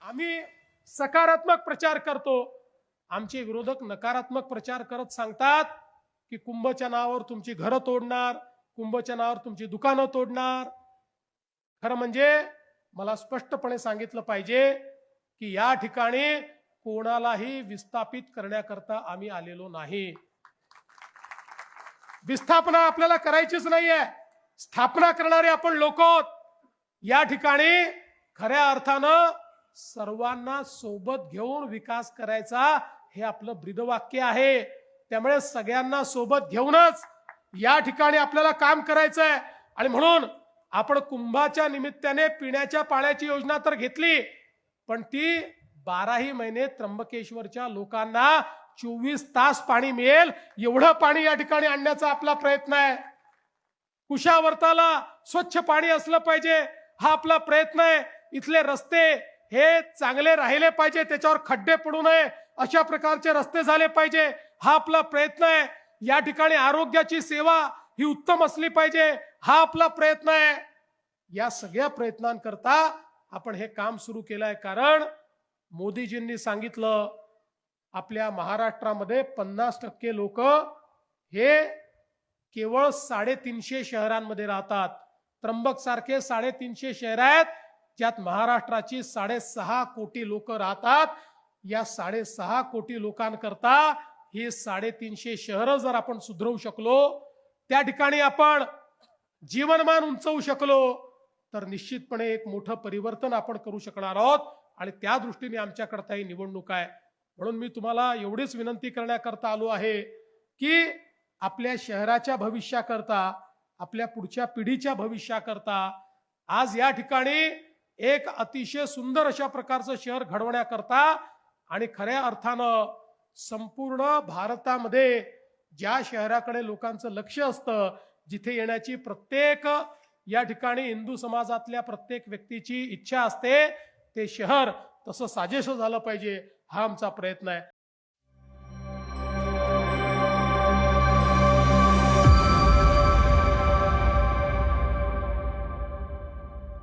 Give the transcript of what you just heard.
आम्ही सकारात्मक प्रचार करतो, आमचे विरोधक नकारात्मक प्रचार करत सांगतात की कुंभच्या नावावर तुमची घरं तोडणार, कुंभच्या नावावर तुमची दुकानं तोडणार। खरं म्हणजे मला स्पष्टपणे सांगितलं पाहिजे की या ठिकाणी कोणालाही विस्थापित करण्याकरता आम्ही आलेलो नाही। विस्थापना आपल्याला करायचीच नाहीये, स्थापना करणारे आपण लोक आहोत। या ठिकाणी खऱ्या अर्थानं सर्वांना सोबत घेऊन विकास करायचा हे आपलं ब्रीदवाक्य आहे। त्यामुळे सगळ्यांना सोबत घेऊनच या ठिकाणी आपल्याला काम करायचं आहे। आणि म्हणून आपण कुंभाच्या निमित्ताने पिण्याच्या पाण्याची योजना तर घेतली, पण ती 12ही महिने त्र्यंबकेश्वरच्या लोकांना 24 तास पाणी मिळेल एवढं पाणी या ठिकाणी आणण्याचा आपला प्रयत्न आहे। कुशावर्ताला स्वच्छ पाणी असलं पाहिजे हा आपला प्रयत्न आहे। इथले रस्ते हे चांगले राहिले पाहिजे, त्याच्यावर खड्डे पडू नये अशा प्रकारचे रस्ते झाले पाहिजे हा आपला प्रयत्न आहे। या ठिकाणी आरोग्याची सेवा ही उत्तम असली पाहिजे हा आपला प्रयत्न आहे। या सगळ्या प्रयत्नांकरता आपण हे काम सुरू केलं आहे, कारण मोदीजींनी सांगितलं आपल्या महाराष्ट्रामध्ये 50% लोक हे केवळ 350 शहरांमध्ये राहतात। त्र्यंबक सारखे 350 शहर आहेत ज्यात महाराष्ट्राची 6.5 कोटी लोक राहतात। या 6.5 कोटी लोकांकरता ही 350 शहरं जर आपण सुधरवू शकलो, त्या ठिकाणी आपण जीवनमान उंचवू शकलो, तर निश्चितपणे एक मोठं परिवर्तन आपण करू शकणार आहोत। आणि त्या दृष्टीने आमच्याकरता ही निवडणूक आहे। म्हणून मी तुम्हाला एवढीच विनंती करण्याकरता आलो आहे की आपल्या शहराच्या भविष्याकरता, आपल्या पुढच्या पिढीच्या भविष्याकरता आज या ठिकाणी एक अतिशय सुंदर अशा प्रकारचं शहर घडवण्याकरता आणि खऱ्या अर्थानं संपूर्ण भारतामध्ये ज्या शहराकडे लोकांचं लक्ष असतं, जिथे येण्याची प्रत्येक या ठिकाणी हिंदू समाजातल्या प्रत्येक व्यक्तीची इच्छा असते, ते शहर तसं साजेसं झालं पाहिजे हा आमचा प्रयत्न आहे।